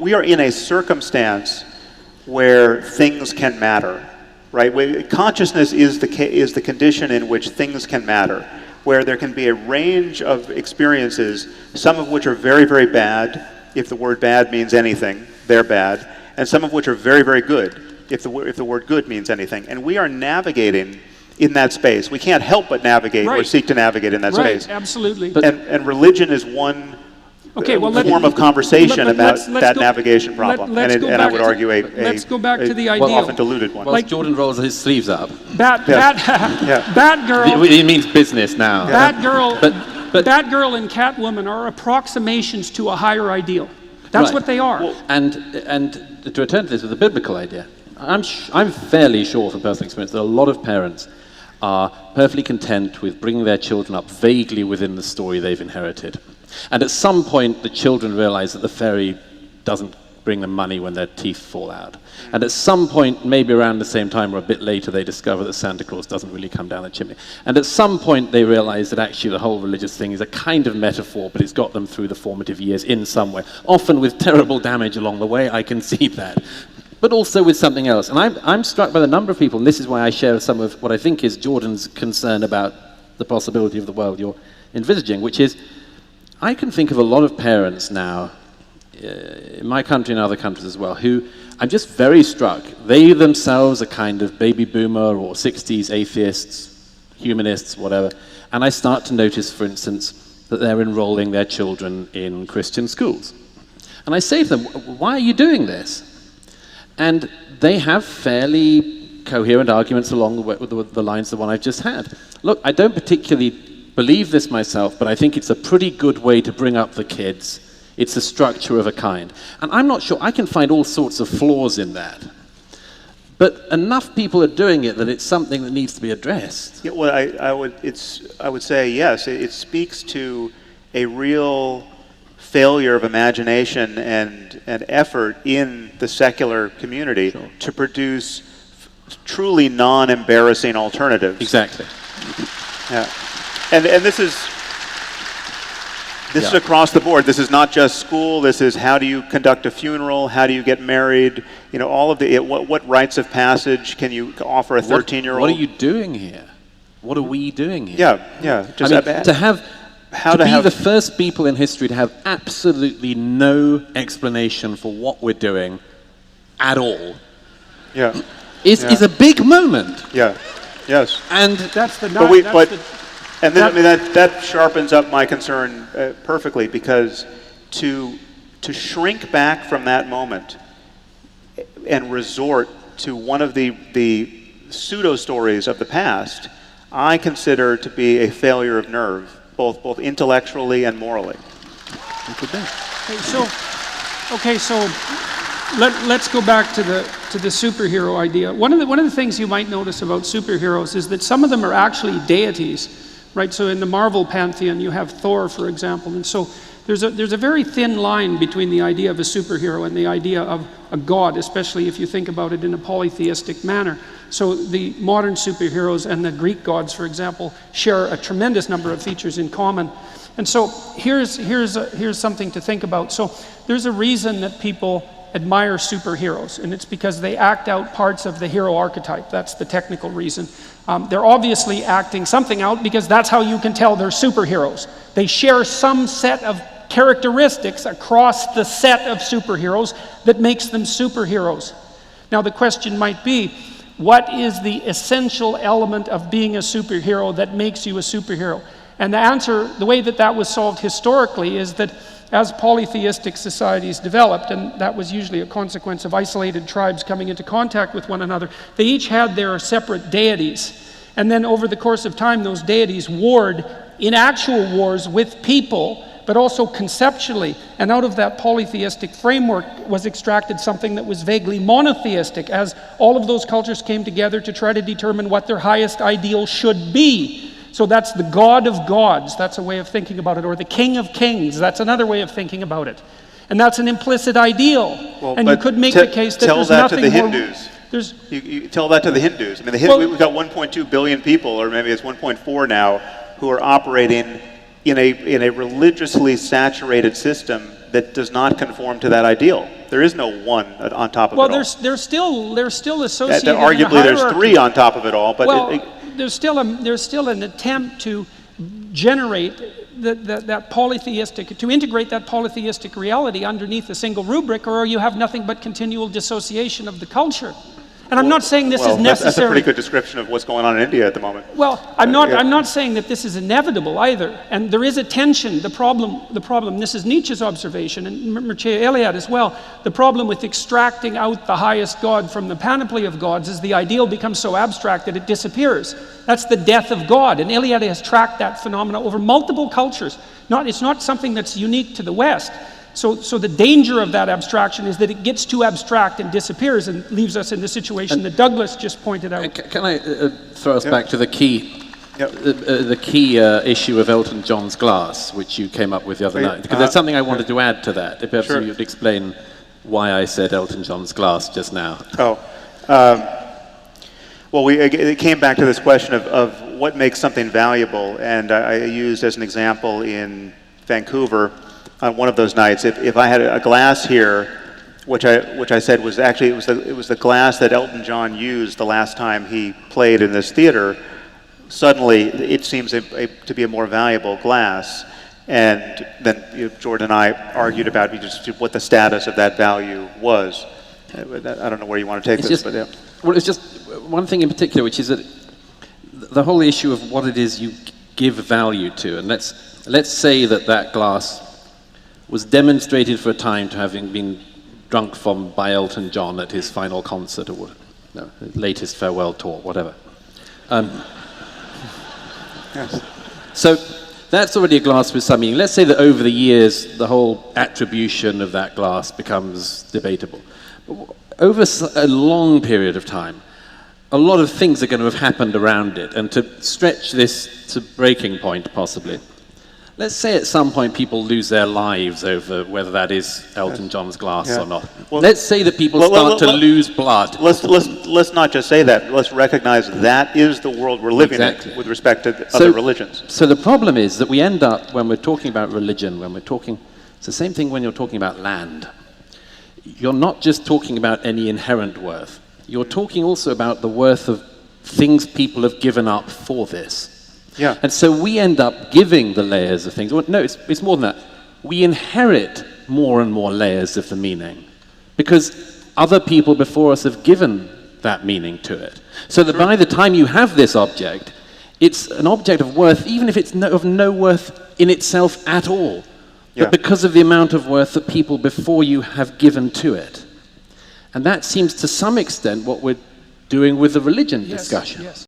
we are in a circumstance where things can matter, right? Consciousness is the condition in which things can matter, where there can be a range of experiences, some of which are very, very bad. If the word bad means anything, they're bad. And some of which are very, very good, if the word good means anything. And we are navigating in that space. We can't help but navigate or seek to navigate in that space. Right, absolutely. And religion is one form of conversation about that navigation problem. And I would argue let's go back to the ideal. Often diluted one. Well, like Jordan rolls his sleeves up. That girl. He means business now. That girl and Catwoman are approximations to a higher ideal. That's what they are. Well, and to return to this with a biblical idea, I'm fairly sure from personal experience that a lot of parents are perfectly content with bringing their children up vaguely within the story they've inherited. And at some point, the children realize that the fairy doesn't bring them money when their teeth fall out. And at some point, maybe around the same time or a bit later, they discover that Santa Claus doesn't really come down the chimney. And at some point, they realize that actually the whole religious thing is a kind of metaphor, but it's got them through the formative years in some way. Often with terrible damage along the way, I concede that. But also with something else. And I'm struck by the number of people, and this is why I share some of what I think is Jordan's concern about the possibility of the world you're envisaging, which is, I can think of a lot of parents now, in my country and other countries as well, who I'm just very struck. They themselves are kind of baby boomer or 60s atheists, humanists, whatever. And I start to notice, for instance, that they're enrolling their children in Christian schools. And I say to them, why are you doing this? And they have fairly coherent arguments along the lines of the one I've just had. Look, I don't particularly believe this myself, but I think it's a pretty good way to bring up the kids. It's a structure of a kind. And I'm not sure, I can find all sorts of flaws in that. But enough people are doing it that it's something that needs to be addressed. Yeah, well, I would say yes. It speaks to a real failure of imagination and effort in the secular community to produce truly non-embarrassing alternatives. Exactly. Yeah. And this is across the board. This is not just school. This is how do you conduct a funeral? How do you get married? You know, all of the what rites of passage can you offer a 13-year-old? What are you doing here? What are we doing here? Yeah. Just to be the first people in history to have absolutely no explanation for what we're doing at all. Is a big moment. Yeah. Yes. And that's the. That sharpens up my concern perfectly, because to shrink back from that moment and resort to one of the pseudo stories of the past, I consider to be a failure of nerve, both intellectually and morally. So let's go back to the superhero idea. One of the things you might notice about superheroes is that some of them are actually deities. Right, so in the Marvel pantheon, you have Thor, for example, and so there's a very thin line between the idea of a superhero and the idea of a god, especially if you think about it in a polytheistic manner. So the modern superheroes and the Greek gods, for example, share a tremendous number of features in common. And so here's something to think about. So there's a reason that people admire superheroes, and it's because they act out parts of the hero archetype. That's the technical reason. They're obviously acting something out because that's how you can tell they're superheroes. They share some set of characteristics across the set of superheroes that makes them superheroes. Now the question might be, what is the essential element of being a superhero that makes you a superhero? And the answer, the way that was solved historically, is that as polytheistic societies developed, and that was usually a consequence of isolated tribes coming into contact with one another, they each had their separate deities. And then over the course of time, those deities warred in actual wars with people, but also conceptually. And out of that polytheistic framework was extracted something that was vaguely monotheistic, as all of those cultures came together to try to determine what their highest ideal should be. So that's the God of gods, that's a way of thinking about it, or the King of kings, that's another way of thinking about it. And that's an implicit ideal. Well, and you could make the case that there's nothing more... Tell that to the Hindus. You tell that to the Hindus. I mean, we've got 1.2 billion people, or maybe it's 1.4 now, who are operating in a religiously saturated system that does not conform to that ideal. There is no one on top of it all. Well, there's still associated. Arguably, there's three on top of it all, but there's still an attempt to generate that polytheistic, to integrate that polytheistic reality underneath a single rubric, or you have nothing but continual dissociation of the culture. And I'm not saying this is necessary. That's a pretty good description of what's going on in India at the moment. Well, I'm not saying that this is inevitable either. And there is a tension. The problem, this is Nietzsche's observation, and Mircea Eliade as well, the problem with extracting out the highest God from the panoply of gods is the ideal becomes so abstract that it disappears. That's the death of God. And Eliade has tracked that phenomena over multiple cultures. It's not something that's unique to the West. So the danger of that abstraction is that it gets too abstract and disappears and leaves us in the situation that Douglas just pointed out. Can I throw us back to the key, the key issue of Elton John's glass, which you came up with the other night? Because there's something I wanted to add to that. If perhaps you'd explain why I said Elton John's glass just now. Well, it came back to this question of what makes something valuable, and I used as an example in Vancouver on one of those nights. If I had a glass here, which I said was actually it was the glass that Elton John used the last time he played in this theater, suddenly it seems to be a more valuable glass. And then Jordan and I argued about just what the status of that value was. I don't know where you want to take this, but yeah. Well, it's just one thing in particular, which is that the whole issue of what it is you give value to, and let's say that glass was demonstrated for a time to having been drunk from by Elton John at his final concert or his latest farewell tour, whatever. Yes. So that's already a glass with some meaning. Let's say that over the years, the whole attribution of that glass becomes debatable. But over a long period of time, a lot of things are going to have happened around it, and to stretch this to breaking point, possibly. Let's say at some point people lose their lives over whether that is Elton John's glass or not. Well, let's say that people start to lose blood. Let's not just say that. Let's recognize that is the world we're living in with respect to other religions. So the problem is that we end up, when we're talking about religion, it's the same thing when you're talking about land. You're not just talking about any inherent worth. You're talking also about the worth of things people have given up for this. Yeah. And so we end up giving the layers of things. Well, no, it's more than that. We inherit more and more layers of the meaning because other people before us have given that meaning to it. So that by the time you have this object, it's an object of worth, even if it's of no worth in itself at all, but because of the amount of worth that people before you have given to it. And that seems to some extent what we're doing with the religion discussion. Yes.